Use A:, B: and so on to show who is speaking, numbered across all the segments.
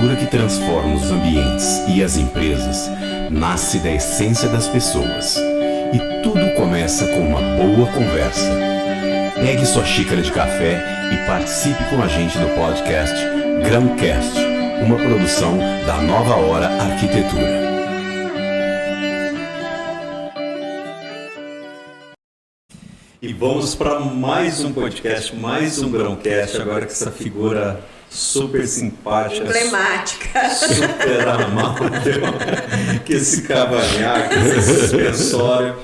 A: arquitetura que transforma os ambientes e as empresas nasce da essência das pessoas. E tudo começa com uma boa conversa. Pegue sua xícara de café e participe com a gente do podcast Grãocast, uma produção da Nova Hora Arquitetura.
B: E vamos para mais um podcast, mais um Grãocast, agora com essa figura super simpática,
C: emblemática,
B: super amável, que esse cavanhaque, esse suspensório,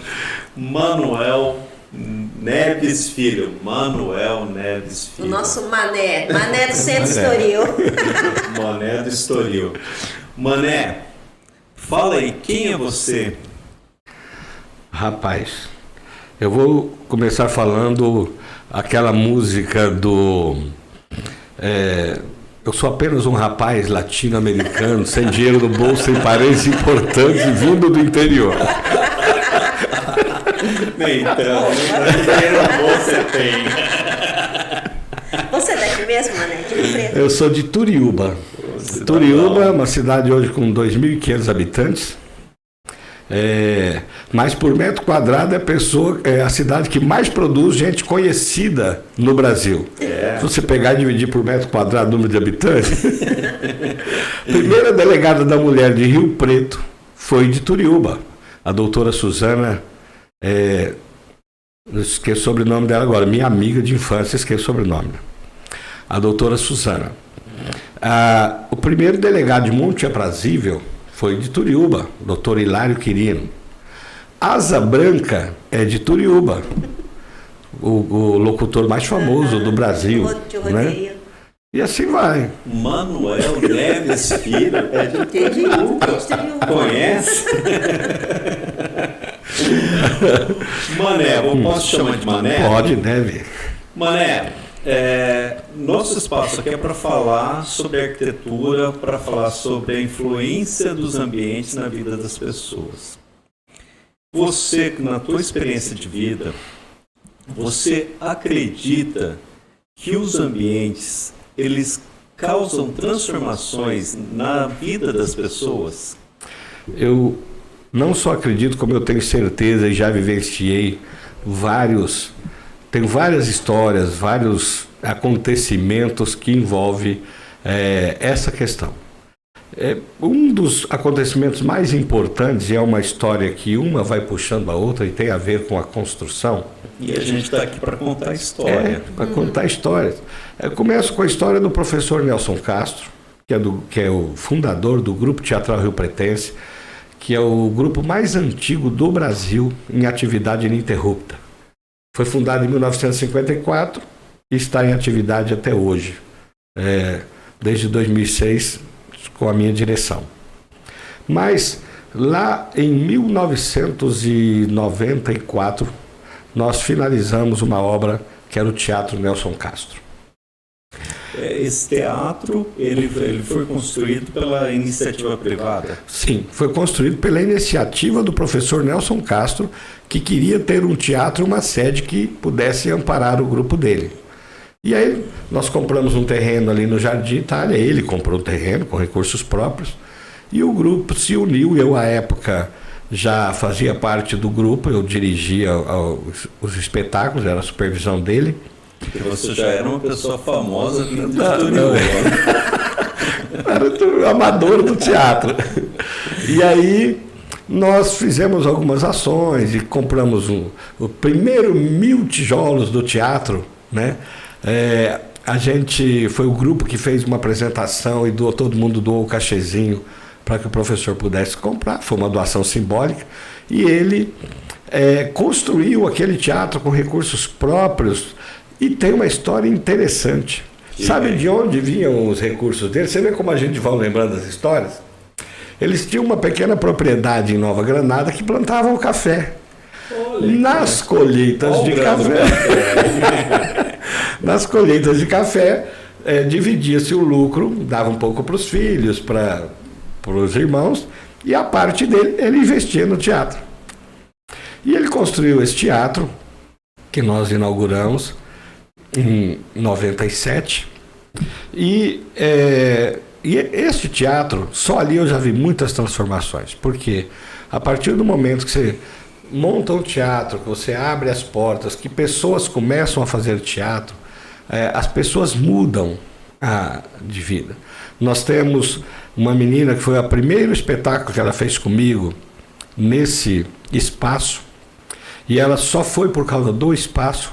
B: Manuel Neves Filho. Manuel Neves Filho.
C: O nosso Mané do Centro Estoril.
B: Mané do Estoril. Mané, fala aí, quem é você?
D: Rapaz, eu vou começar falando aquela música do... eu sou apenas um rapaz latino-americano, sem dinheiro no bolso, sem parentes importantes, vindo do interior.
B: Então, dinheiro no bolso você tem.
C: Você é daqui mesmo, Mané? De Rio Preto?
D: Eu sou de Turiúba. Turiúba é uma cidade hoje com 2.500 habitantes. Mas por metro quadrado é a cidade que mais produz gente conhecida no Brasil. Se você pegar e dividir por metro quadrado o número de habitantes, primeira delegada da mulher de Rio Preto foi de Turiúba, a doutora Suzana, esqueço o sobrenome dela agora, minha amiga de infância, esqueço o sobrenome, a doutora Suzana. O primeiro delegado de Monte Aprazível foi de Turiúba, doutor Hilário Quirino. Asa Branca é de Turiúba, o locutor mais famoso do Brasil, né? E assim vai.
B: Manuel Neves Filho é de Turiúba. Conhece? Mané, posso chamar de Mané?
D: Pode, deve.
B: Mané, nosso espaço aqui é para falar sobre arquitetura, para falar sobre a influência dos ambientes na vida das pessoas. Você, na tua experiência de vida, você acredita que os ambientes, eles causam transformações na vida das pessoas?
D: Eu não só acredito, como eu tenho certeza e já vivenciei tenho várias histórias, vários acontecimentos que envolvem essa questão. Um dos acontecimentos mais importantes, e é uma história que uma vai puxando a outra e tem a ver com a construção.
B: E a gente está aqui para contar a história.
D: Para contar histórias. Eu começo com a história do professor Nelson Castro, que é o fundador do Grupo Teatral Rio Pretense, que é o grupo mais antigo do Brasil em atividade ininterrupta. Foi fundado em 1954 e está em atividade até hoje, desde 2006, com a minha direção. Mas lá em 1994, nós finalizamos uma obra que era o Teatro Nelson Castro.
B: Esse teatro, ele foi construído pela iniciativa privada?
D: Sim, foi construído pela iniciativa do professor Nelson Castro, que queria ter um teatro, uma sede que pudesse amparar o grupo dele. E aí nós compramos um terreno ali no Jardim Itália, ele comprou o terreno com recursos próprios, e o grupo se uniu. Eu, à época, já fazia parte do grupo, eu dirigia os espetáculos, era a supervisão dele.
B: Porque você já era uma pessoa famosa vindo de Turiúba.
D: Era o amador do teatro. E aí nós fizemos algumas ações e compramos o primeiro 1.000 tijolos do teatro, né? A gente foi o grupo que fez uma apresentação e todo mundo doou o cachezinho para que o professor pudesse comprar. Foi uma doação simbólica. E ele construiu aquele teatro com recursos próprios. E tem uma história interessante. Sabe de onde vinham os recursos dele? Você vê como a gente vai lembrando das histórias? Eles tinham uma pequena propriedade em Nova Granada que plantavam café. Nas colheitas de café. Nas colheitas de café, dividia-se o lucro, dava um pouco para os filhos, para os irmãos, e a parte dele ele investia no teatro. E ele construiu esse teatro, que nós inauguramos em 97, e E este teatro, só ali eu já vi muitas transformações. Porque a partir do momento que você monta um teatro, que você abre as portas, que pessoas começam a fazer teatro, as pessoas mudam de vida. Nós temos uma menina que foi o primeiro espetáculo que ela fez comigo nesse espaço, e ela só foi por causa do espaço,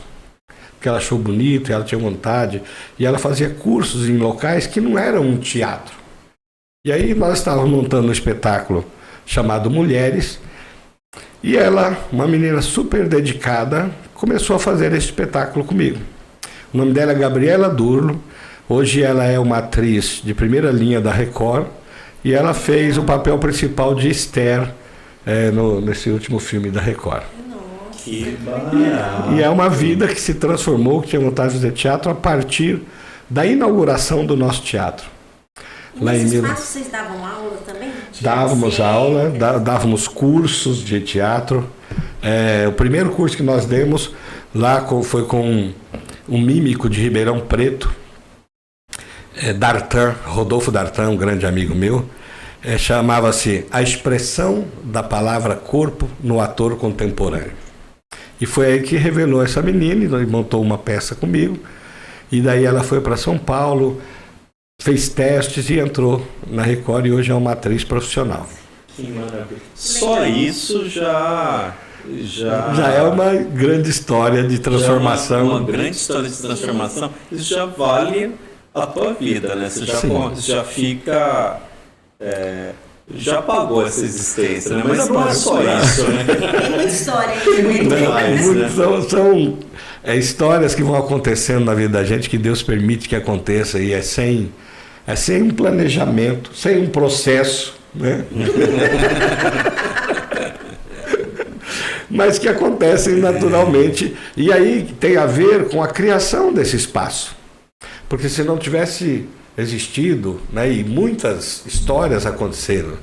D: que ela achou bonito, ela tinha vontade, e ela fazia cursos em locais que não eram um teatro. E aí nós estávamos montando um espetáculo chamado Mulheres, e ela, uma menina super dedicada, começou a fazer esse espetáculo comigo. O nome dela é Gabriela Durlo. Hoje ela é uma atriz de primeira linha da Record, e ela fez o papel principal de Esther nesse último filme da Record.
B: Que barato.
D: E é uma vida que se transformou, que tinha vontade de fazer teatro a partir da inauguração do nosso teatro.
C: Nesse espaço vocês davam aula também?
D: Dávamos aula, dávamos cursos de teatro. O primeiro curso que nós demos lá foi com um mímico de Ribeirão Preto, Dartan, Rodolfo Dartan, um grande amigo meu. Chamava-se A Expressão da Palavra Corpo no Ator Contemporâneo. E foi aí que revelou essa menina, e montou uma peça comigo. E daí ela foi para São Paulo, fez testes e entrou na Record, e hoje é uma atriz profissional.
B: Que maravilha. Só isso já
D: é uma grande história de transformação.
B: Uma grande história de transformação. Isso já vale a tua vida, né? Você já fica... já pagou essa existência, né? Mas não é só isso, né?
C: Tem muita história aí.
D: São histórias que vão acontecendo na vida da gente, que Deus permite que aconteça, e é sem um planejamento, sem um processo, né? Mas que acontecem naturalmente, e aí tem a ver com a criação desse espaço. Porque se não tivesse existido, né, e muitas histórias aconteceram.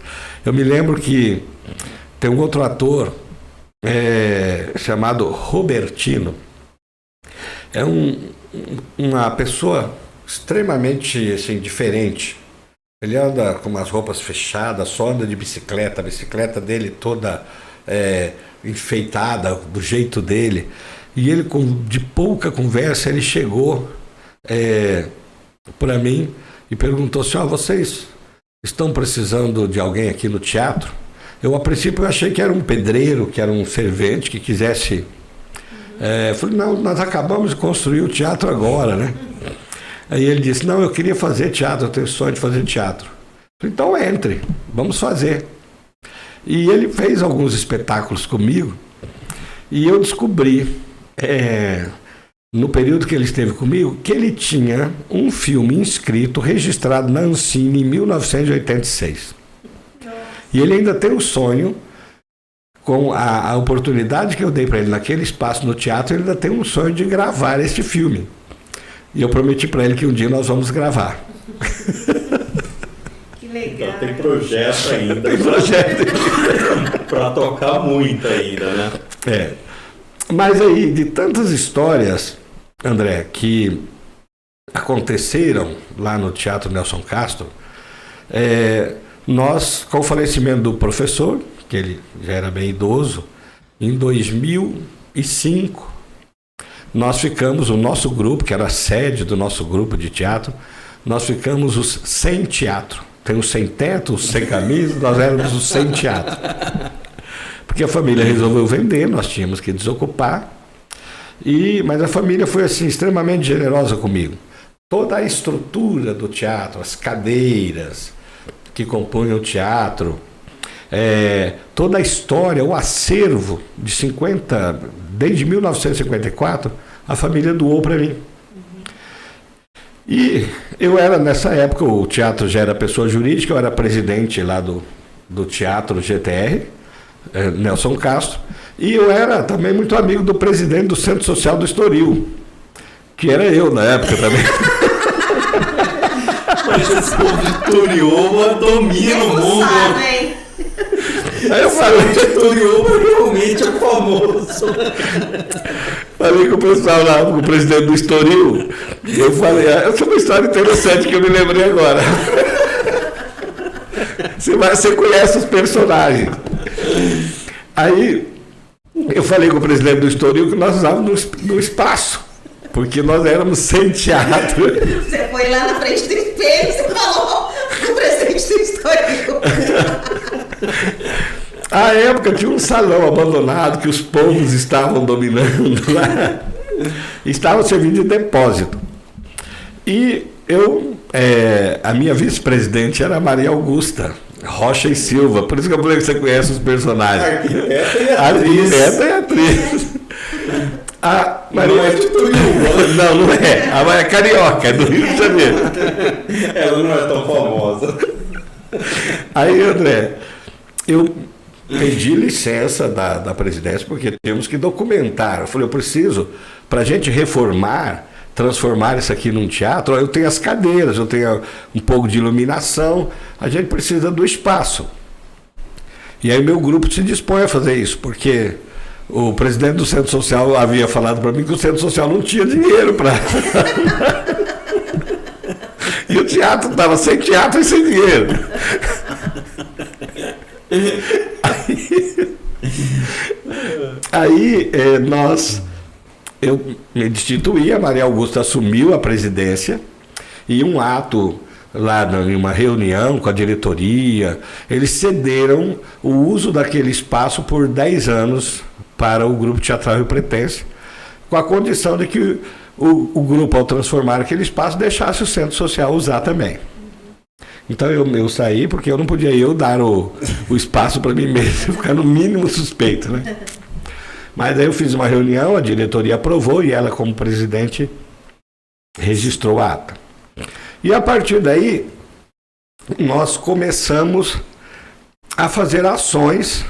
D: Eu me lembro que tem um outro ator chamado Robertino. É uma pessoa extremamente assim, diferente. Ele anda com umas roupas fechadas, só anda de bicicleta, a bicicleta dele toda enfeitada do jeito dele. E ele, de pouca conversa, ele chegou para mim e perguntou assim: vocês estão precisando de alguém aqui no teatro? Eu, a princípio, achei que era um pedreiro, que era um servente, que quisesse... falei, não, nós acabamos de construir o teatro agora, né? Aí ele disse, não, eu queria fazer teatro, eu tenho sonho de fazer teatro. Falei, então entre, vamos fazer. E ele fez alguns espetáculos comigo, e eu descobri... no período que ele esteve comigo, que ele tinha um filme inscrito, registrado na Ancine em 1986. E ele ainda tem o sonho, com a oportunidade que eu dei para ele naquele espaço no teatro, ele ainda tem um sonho de gravar este filme. E eu prometi para ele que um dia nós vamos gravar.
C: Que legal.
B: Então tem projeto ainda.
D: Tem projeto
B: para tocar muito ainda, né?
D: Mas aí, de tantas histórias, André, que aconteceram lá no Teatro Nelson Castro, nós, com o falecimento do professor, que ele já era bem idoso, em 2005, nós ficamos, o nosso grupo, que era a sede do nosso grupo de teatro, nós ficamos os sem teatro. Tem os sem teto, os sem camisa, nós éramos os sem teatro. Porque a família resolveu vender, nós tínhamos que desocupar. Mas a família foi assim, extremamente generosa comigo. Toda a estrutura do teatro, as cadeiras que compunham o teatro, toda a história, o acervo desde 1954, a família doou para mim. E eu era, nessa época, o teatro já era pessoa jurídica, eu era presidente lá do Teatro GTR, Nelson Castro, e eu era também muito amigo do presidente do Centro Social do Estoril, que era eu na época também.
B: Mas esse povo de Turiúba domina o mundo.
D: Aí eu falei,
B: Turiúba realmente é famoso.
D: Falei com o pessoal lá, com o presidente do Estoril. Eu falei, essa é uma história interessante que eu me lembrei agora. Você conhece os personagens. Aí eu falei com o presidente do Estoril que nós usávamos no espaço, porque nós éramos sem teatro.
C: Você foi lá na frente do espelho e você falou com o presidente do Estoril.
D: À época tinha um salão abandonado que os pombos estavam dominando lá. Estavam servindo de depósito. E a minha vice-presidente era a Maria Augusta Rocha e Silva. Por isso que eu falei que você conhece os personagens. Arquiteta e atriz. A Maria...
B: Não é de Tuiuba.
D: Não é. A Maria Carioca, é do Rio de Janeiro.
B: Ela não é tão famosa.
D: Aí, André, eu pedi licença da presidência, porque temos que documentar. Eu falei, eu preciso, para a gente reformar, transformar isso aqui num teatro, eu tenho as cadeiras, eu tenho um pouco de iluminação, a gente precisa do espaço. E aí meu grupo se dispõe a fazer isso, porque o presidente do Centro Social havia falado para mim que o Centro Social não tinha dinheiro para... E o teatro estava sem teatro e sem dinheiro. Aí eu me destituí, a Maria Augusta assumiu a presidência e um ato lá em uma reunião com a diretoria, eles cederam o uso daquele espaço por 10 anos para o Grupo Teatral Rio Pretense, com a condição de que o grupo, ao transformar aquele espaço, deixasse o Centro Social usar também. Então eu saí porque eu não podia dar o espaço para mim mesmo, ficar no mínimo suspeito, né? Mas aí eu fiz uma reunião, a diretoria aprovou e ela, como presidente, registrou a ata. E a partir daí, nós começamos a fazer ações,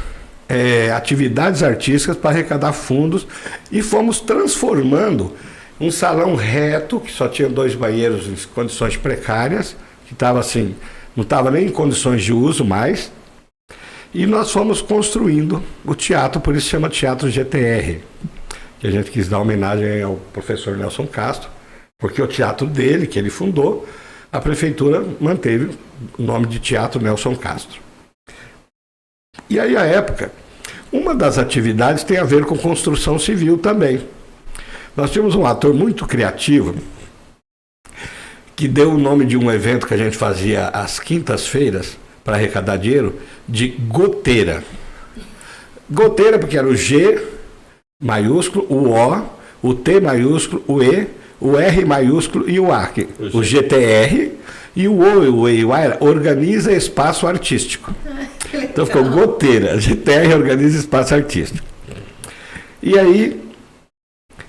D: atividades artísticas para arrecadar fundos e fomos transformando um salão reto, que só tinha 2 banheiros em condições precárias, que estava assim, não estava nem em condições de uso mais, e nós fomos construindo o teatro, por isso chama Teatro GTR, que a gente quis dar homenagem ao professor Nelson Castro, porque o teatro dele, que ele fundou, a prefeitura manteve o nome de Teatro Nelson Castro. E aí, à época, uma das atividades tem a ver com construção civil também. Nós tínhamos um ator muito criativo, que deu o nome de um evento que a gente fazia às quintas-feiras, para arrecadar dinheiro, de goteira. Goteira porque era o G maiúsculo, o O, o T maiúsculo, o E, o R maiúsculo e o A. O GTR e o O e o A era Organiza Espaço Artístico. Então ficou goteira, GTR Organiza Espaço Artístico. E aí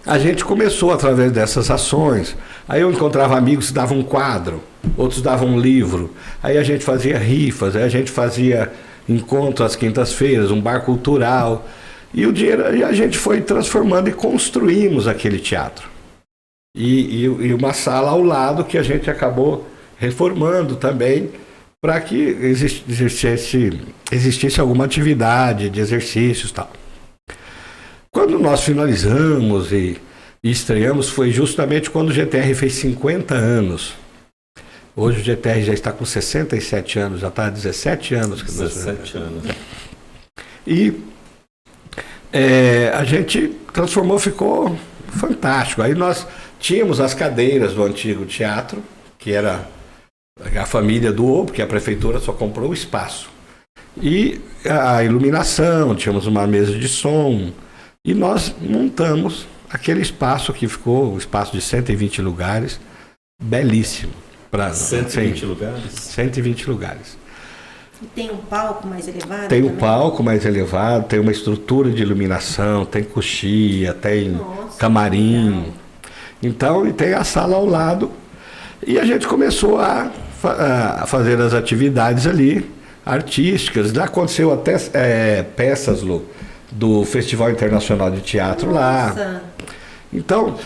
D: a gente começou através dessas ações. Aí eu encontrava amigos que davam um quadro, outros davam um livro. Aí a gente fazia rifas, aí a gente fazia encontro às quintas-feiras, um bar cultural. E o dinheiro, e a gente foi transformando e construímos aquele teatro. E uma sala ao lado que a gente acabou reformando também, para que existisse alguma atividade de exercícios e tal. Quando nós finalizamos e estreamos, foi justamente quando o GTR fez 50 anos. Hoje o GTR já está com 67 anos, já está há 17 anos.
B: 17 anos.
D: E a gente transformou, ficou fantástico. Aí nós tínhamos as cadeiras do antigo teatro, que era a família doou, porque a prefeitura só comprou o espaço. E a iluminação, tínhamos uma mesa de som. E nós montamos aquele espaço que ficou, um espaço de 120 lugares, belíssimo.
B: 120 lugares?
D: 120 lugares.
C: E tem um palco mais elevado?
D: Tem
C: também?
D: um palco mais elevado, tem uma estrutura de iluminação, tem coxia, tem camarim.
C: Legal.
D: Então, e tem a sala ao lado. E a gente começou a fazer as atividades ali, artísticas. Já aconteceu até peças, Lu, do Festival Internacional de Teatro lá. Então,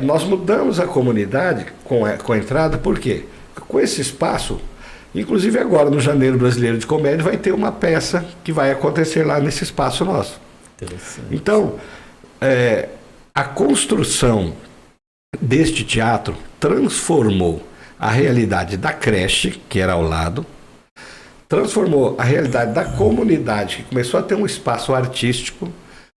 D: nós mudamos a comunidade com a entrada, por quê? Com esse espaço, inclusive agora no Janeiro Brasileiro de Comédia, vai ter uma peça que vai acontecer lá nesse espaço nosso. Então, a construção deste teatro transformou a realidade da creche, que era ao lado, transformou a realidade da comunidade, que começou a ter um espaço artístico.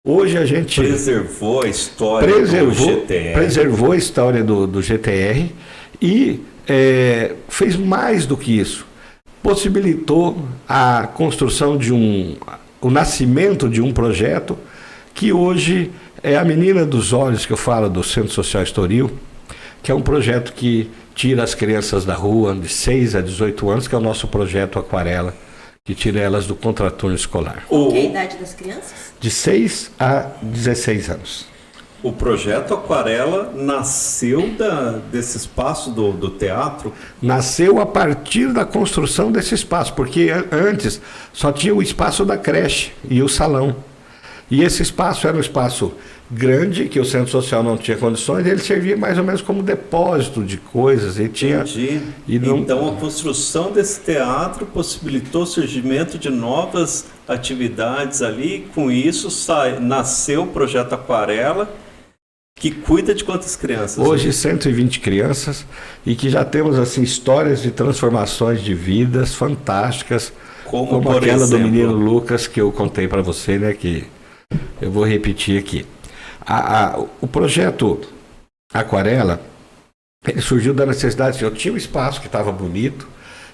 D: Hoje a gente
B: preservou a história do GTR.
D: Preservou a história do GTR e fez mais do que isso. Possibilitou a construção o nascimento de um projeto que hoje é a menina dos olhos que eu falo do Centro Social Estoril, que é um projeto que tira as crianças da rua de 6 a 18 anos, que é o nosso projeto Aquarela, que tira elas do contraturno escolar.
C: Qual é a idade das crianças?
D: De 6 a 16 anos.
B: O projeto Aquarela nasceu desse espaço do teatro?
D: Nasceu a partir da construção desse espaço, porque antes só tinha o espaço da creche e o salão. E esse espaço era um espaço grande, que o Centro Social não tinha condições, e ele servia mais ou menos como depósito de coisas. E tinha,
B: Então a construção desse teatro possibilitou o surgimento de novas atividades ali, com isso nasceu o projeto Aquarela, que cuida de quantas crianças?
D: Hoje 120 crianças, e que já temos assim histórias de transformações de vidas fantásticas, como aquela do menino Lucas que eu contei para você, né, que eu vou repetir aqui. O projeto Aquarela, ele surgiu da necessidade, eu tinha um espaço que estava bonito,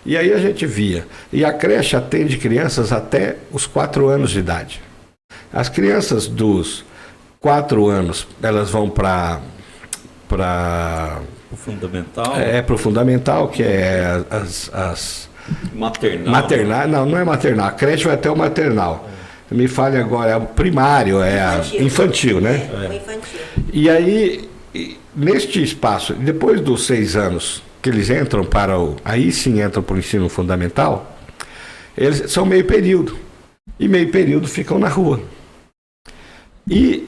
D: e aí a gente via, e a creche atende crianças até os 4 anos de idade. As crianças dos 4 anos, elas vão para
B: o fundamental?
D: Para o fundamental, que é
B: maternal.
D: Não é maternal, a creche vai até o maternal. Me fale agora, é o primário, infantil, né?
C: O infantil.
D: E aí, neste espaço, depois dos 6 anos que eles entram aí sim entram para o ensino fundamental, eles são meio período. E meio período ficam na rua. E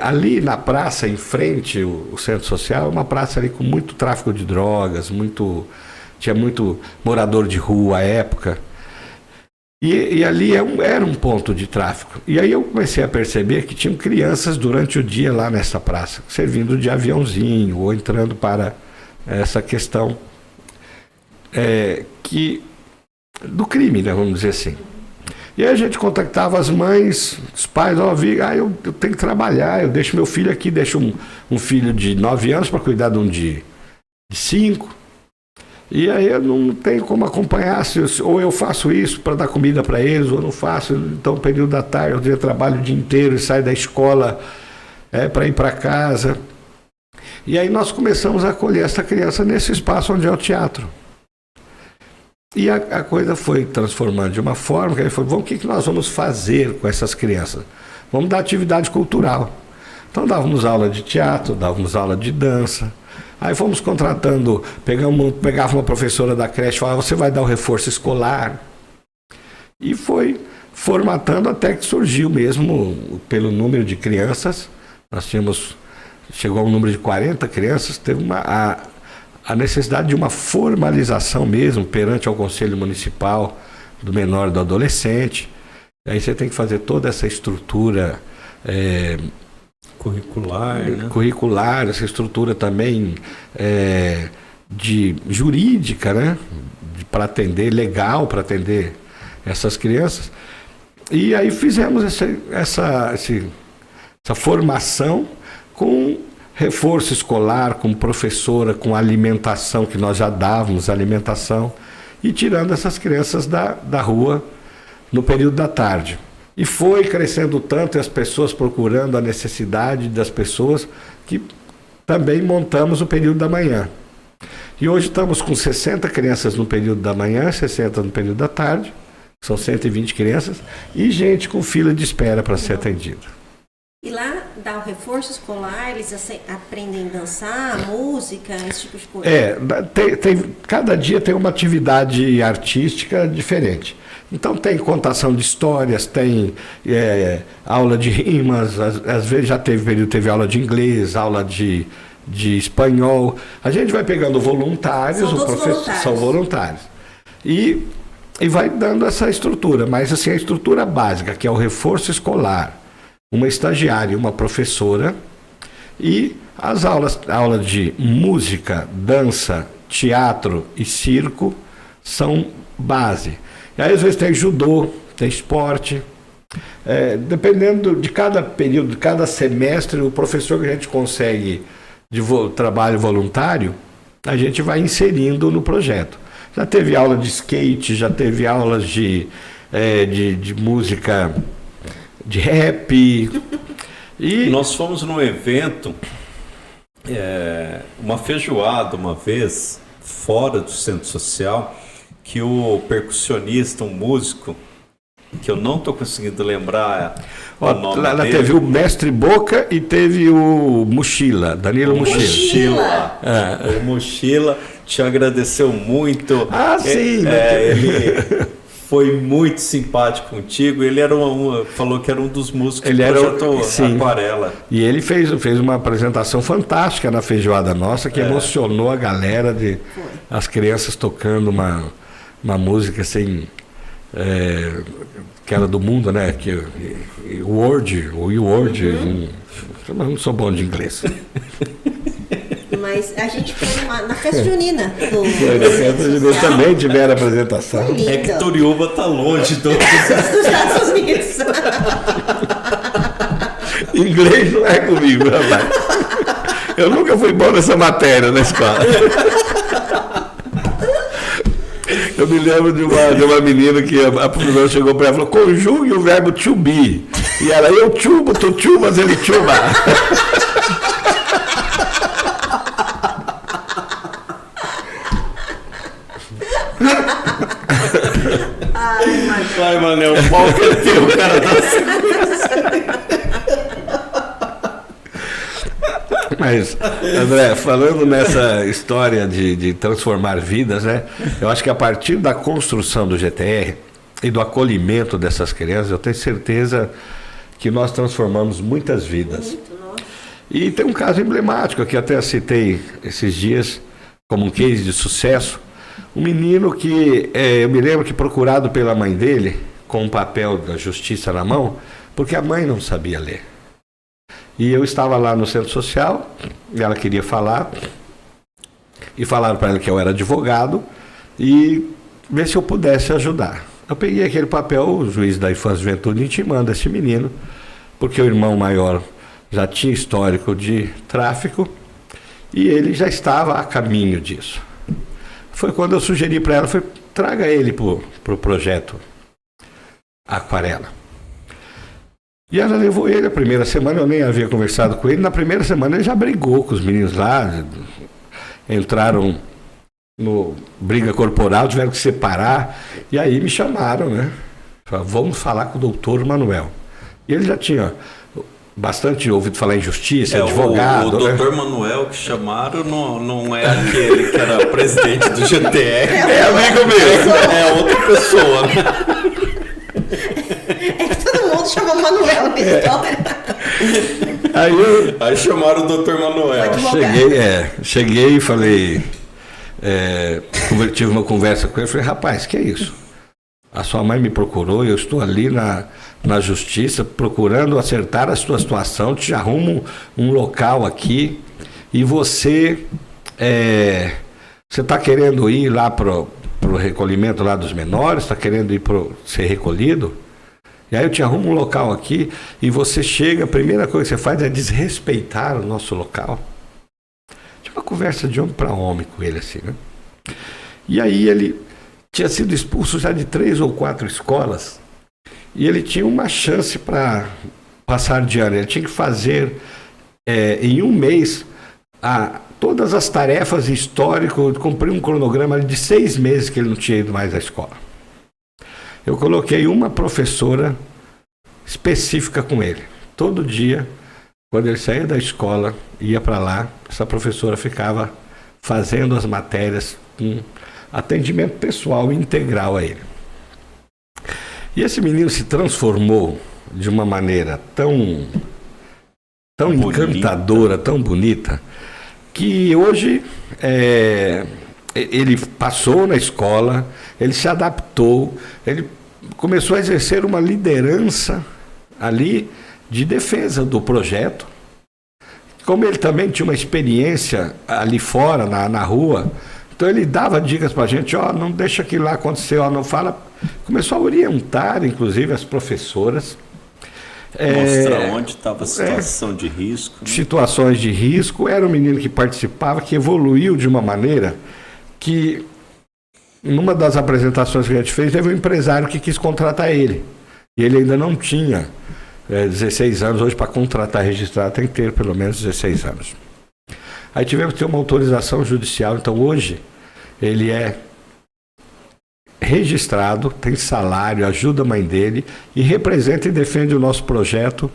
D: ali na praça, em frente, o Centro Social, uma praça ali com muito tráfico de drogas, tinha muito morador de rua à época. E ali era um ponto de tráfico. E aí eu comecei a perceber que tinham crianças durante o dia lá nessa praça, servindo de aviãozinho ou entrando para essa questão do crime, né, vamos dizer assim. E aí a gente contactava as mães, os pais, eu tenho que trabalhar, eu deixo meu filho aqui, deixo um filho de 9 anos para cuidar de um de 5. E aí eu não tenho como acompanhar, ou eu faço isso para dar comida para eles, ou não faço. Então, período da tarde, eu trabalho o dia inteiro e saio da escola para ir para casa. E aí nós começamos a acolher essa criança nesse espaço onde é o teatro. E a coisa foi transformando de uma forma que ele falou, o que nós vamos fazer com essas crianças? Vamos dar atividade cultural. Então dávamos aula de teatro, dávamos aula de dança. Aí fomos contratando, pegava uma professora da creche e falava, você vai dar o reforço escolar. E foi formatando até que surgiu mesmo, pelo número de crianças, chegou a um número de 40 crianças, teve a necessidade de uma formalização mesmo perante ao Conselho Municipal do menor e do adolescente. Aí você tem que fazer toda essa estrutura curricular, essa estrutura também de jurídica, né? Para atender, legal para atender essas crianças. E aí fizemos essa formação com reforço escolar, com professora, com alimentação, que nós já dávamos alimentação, e tirando essas crianças da rua no período da tarde. E foi crescendo tanto, e as pessoas procurando a necessidade das pessoas, que também montamos o período da manhã. E hoje estamos com 60 crianças no período da manhã, 60 no período da tarde, são 120 crianças, e gente com fila de espera para ser atendida.
C: E lá dá o reforço escolar, eles aprendem a dançar, música, esse tipo de coisa?
D: Cada dia tem uma atividade artística diferente. Então tem contação de histórias, tem aula de rimas, às vezes já teve aula de inglês, aula de espanhol. A gente vai pegando voluntários, são voluntários. E vai dando essa estrutura, mas assim, a estrutura básica, que é o reforço escolar, uma estagiária e uma professora, e as aula de música, dança, teatro e circo são base. E aí às vezes tem judô, tem esporte. Dependendo de cada período, de cada semestre, o professor que a gente consegue de trabalho voluntário, a gente vai inserindo no projeto. Já teve aula de skate, já teve aulas de música, de rap. E
B: nós fomos num evento, uma feijoada uma vez, fora do centro social, que o percussionista, um músico, que eu não estou conseguindo lembrar o nome
D: lá
B: dele.
D: teve o Mestre Boca e teve o Mochila, Danilo Mochila.
B: O Mochila te agradeceu muito.
D: Sim.
B: Ele foi muito simpático contigo. Ele era falou que era um dos músicos que projetou Aquarela.
D: E ele fez uma apresentação fantástica na feijoada nossa, que emocionou a galera, as crianças tocando uma música assim... que era do mundo, né? Word, eu não sou bom de inglês.
C: Mas a gente foi na festa junina
D: Foi na festa junina também tiveram apresentação.
C: Lindo.
B: Que Toriúba tá longe dos
C: Estados Unidos.
D: Inglês não é comigo, rapaz. Eu nunca fui bom nessa matéria na escola. Eu me lembro de uma menina que a professora chegou para ela e falou: conjugue o verbo to be. E ela, eu chubo, tu chubas, ele chuba.
B: Ai, mano, o pau que é teu, cara.
D: Mas, André, falando nessa história de transformar vidas, né? Eu acho que a partir da construção do GTR e do acolhimento dessas crianças, eu tenho certeza que nós transformamos muitas vidas. E tem um caso emblemático que até citei esses dias como um case de sucesso. Um menino que, eu me lembro que procurado pela mãe dele, com um papel da justiça na mão, porque a mãe não sabia ler. E eu estava lá no centro social, e ela queria falar, e falaram para ela que eu era advogado, e ver se eu pudesse ajudar. Eu peguei aquele papel, o juiz da Infância e Juventude intimando esse menino, porque o irmão maior já tinha histórico de tráfico, e ele já estava a caminho disso. Foi quando eu sugeri para ela, traga ele para o projeto Aquarela. E ela levou ele a primeira semana, eu nem havia conversado com ele. Na primeira semana ele já brigou com os meninos lá, entraram no briga corporal, tiveram que separar. E aí me chamaram, né? Falaram, vamos falar com o doutor Manuel. E ele já tinha bastante ouvido falar em justiça, advogado.
B: O doutor Manuel que chamaram não é aquele que era presidente do GTR.
D: É amigo meu.
B: É outra pessoa, né?
C: Todo mundo chamou Manuel na história.
B: Aí chamaram o doutor Manuel.
D: Cheguei e falei, tive uma conversa com ele, falei, rapaz, que é isso? A sua mãe me procurou, eu estou ali na justiça procurando acertar a sua situação, te arrumo um local aqui e você está querendo ir lá pro recolhimento lá dos menores, está querendo ir ser recolhido? E aí eu te arrumo um local aqui e você chega, a primeira coisa que você faz é desrespeitar o nosso local. Tinha uma conversa de homem para homem com ele assim, né? E aí ele tinha sido expulso já de 3 ou 4 escolas e ele tinha uma chance para passar de ano. Ele tinha que fazer em um mês todas as tarefas históricas, cumprir um cronograma de 6 meses que ele não tinha ido mais à escola. Eu coloquei uma professora específica com ele. Todo dia, quando ele saía da escola, ia para lá, essa professora ficava fazendo as matérias com atendimento pessoal integral a ele. E esse menino se transformou de uma maneira tão encantadora, tão bonita, que hoje ele passou na escola, ele se adaptou, ele começou a exercer uma liderança ali de defesa do projeto. Como ele também tinha uma experiência ali fora, na rua, Então ele dava dicas para a gente, não deixa aquilo lá acontecer, não fala. Começou a orientar, inclusive, as professoras.
B: Mostrar onde estava a situação de risco. Né?
D: Situações de risco. Era um menino que participava, que evoluiu de uma maneira que, numa das apresentações que a gente fez, teve um empresário que quis contratar ele. E ele ainda não tinha 16 anos. Hoje, para contratar registrado, tem que ter pelo menos 16 anos. Aí tivemos que ter uma autorização judicial. Então, hoje, ele é registrado, tem salário, ajuda a mãe dele e representa e defende o nosso projeto.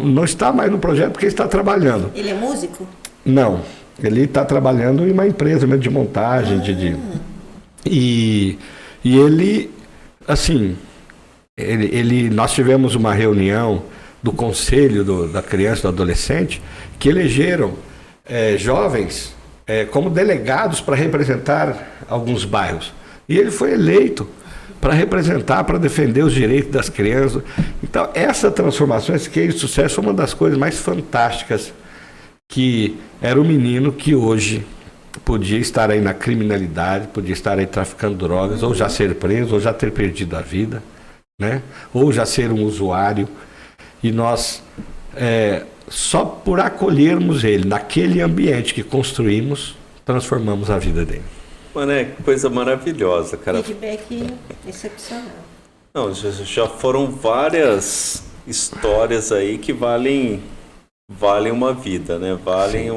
D: Não está mais no projeto porque está trabalhando.
C: Ele é músico?
D: Não, ele está trabalhando em uma empresa mesmo de montagem. E ele, assim, nós tivemos uma reunião do Conselho da Criança e do Adolescente que elegeram jovens como delegados para representar alguns bairros. E ele foi eleito para representar, para defender os direitos das crianças. Então, essa transformação, esse case de sucesso, foi uma das coisas mais fantásticas, que era um menino que hoje podia estar aí na criminalidade, podia estar aí traficando drogas, ou já ser preso, ou já ter perdido a vida, né? Ou já ser um usuário. E nós, só por acolhermos ele naquele ambiente que construímos, transformamos a vida dele.
B: Mano, que coisa maravilhosa, cara.
C: Feedback excepcional.
B: Não, já foram várias histórias aí que valem uma vida, né? Valem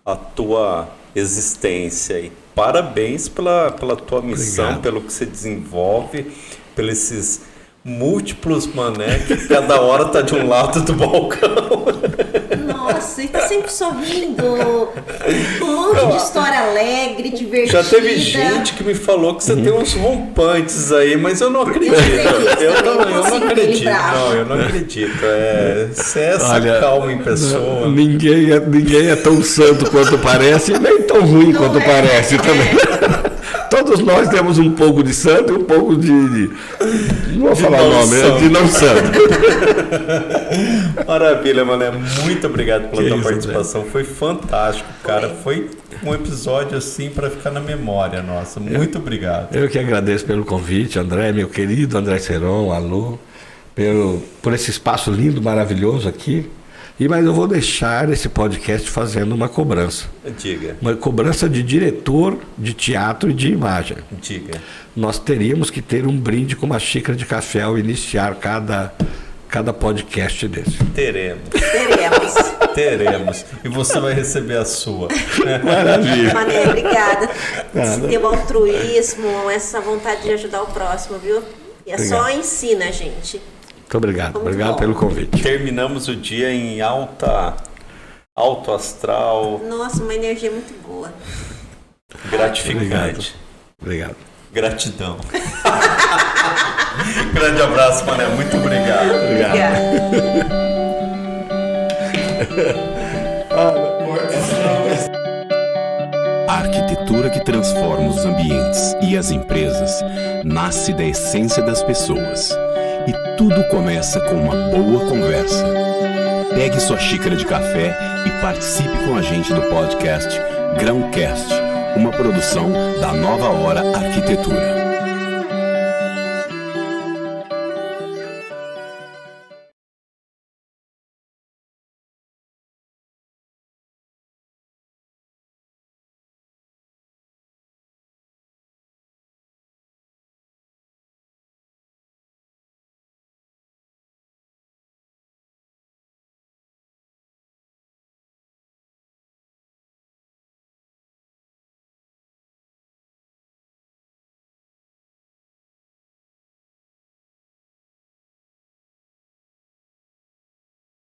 B: a tua existência aí. Parabéns pela tua missão, obrigado. Pelo que você desenvolve, pelos esses múltiplos mané que cada hora tá de um lado do balcão.
C: Nossa, e tá sempre sorrindo. Um monte de história alegre, divertida.
B: Já teve gente que me falou que você tem uns rompantes aí, mas eu não acredito. Eu não acredito. Você é essa calma em pessoa.
D: Ninguém é tão santo quanto parece, nem tão ruim quanto parece também. Todos nós temos um pouco de santo e um pouco de não vou falar o nome, de não santo.
B: Maravilha, Mané. Muito obrigado pela tua participação. Foi fantástico, cara. Foi um episódio assim para ficar na memória nossa. Muito obrigado.
D: Eu que agradeço pelo convite, André, meu querido André Seron, alô, por esse espaço lindo, maravilhoso aqui. Mas eu vou deixar esse podcast fazendo uma cobrança.
B: Diga.
D: Uma cobrança de diretor de teatro e de imagem.
B: Diga.
D: Nós teríamos que ter um brinde com uma xícara de café ao iniciar cada podcast desse.
B: Teremos. E você vai receber a sua.
D: Maravilha.
C: Mané, obrigada. Esse teu altruísmo, essa vontade de ajudar o próximo, viu? E só ensina a gente.
D: Muito obrigado. Obrigado pelo convite.
B: Terminamos o dia em alto astral.
C: Nossa, uma energia muito boa.
B: Gratificante.
D: Obrigado.
B: Gratidão. Grande abraço, Mané. Muito obrigado.
A: A arquitetura que transforma os ambientes e as empresas nasce da essência das pessoas. E tudo começa com uma boa conversa. Pegue sua xícara de café e participe com a gente do podcast Grãocast, uma produção da Nova Hora Arquitetura.